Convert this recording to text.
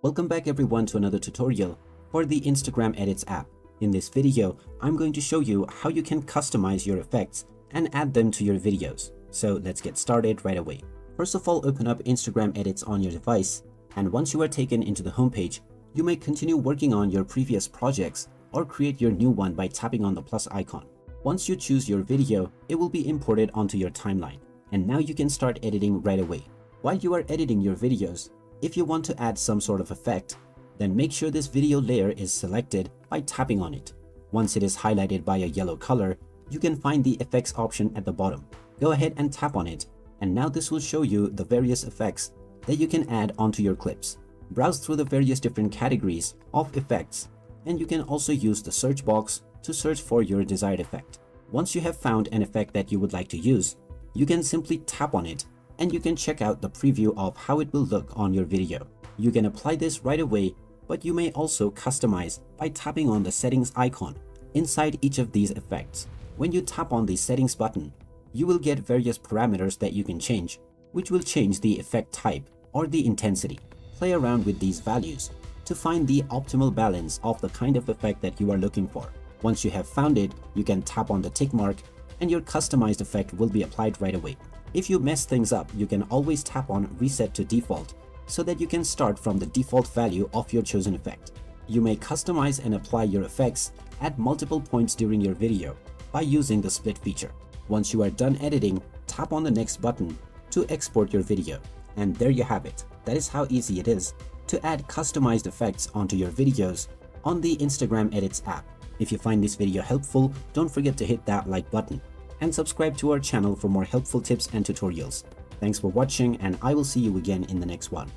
Welcome back everyone to another tutorial for the Instagram Edits app. In this video, I'm going to show you how you can customize your effects and add them to your videos. So let's get started right away. First of all, open up Instagram Edits on your device, and once you are taken into the homepage, you may continue working on your previous projects or create your new one by tapping on the plus icon. Once you choose your video, it will be imported onto your timeline, and now you can start editing right away. While you are editing your videos, if you want to add some sort of effect, then make sure this video layer is selected by tapping on it. Once it is highlighted by a yellow color, you can find the effects option at the bottom. Go ahead and tap on it, and now this will show you the various effects that you can add onto your clips. Browse through the various different categories of effects, and you can also use the search box to search for your desired effect. Once you have found an effect that you would like to use, you can simply tap on it and you can check out the preview of how it will look on your video. You can apply this right away, but you may also customize by tapping on the settings icon inside each of these effects. When you tap on the settings button, you will get various parameters that you can change, which will change the effect type or the intensity. Play around with these values to find the optimal balance of the kind of effect that you are looking for. Once you have found it, you can tap on the tick mark and your customized effect will be applied right away. If you mess things up, you can always tap on Reset to Default so that you can start from the default value of your chosen effect. You may customize and apply your effects at multiple points during your video by using the split feature. Once you are done editing, tap on the next button to export your video. And there you have it. That is how easy it is to add customized effects onto your videos on the Instagram Edits app. If you find this video helpful, don't forget to hit that like button and subscribe to our channel for more helpful tips and tutorials. Thanks for watching, and I will see you again in the next one.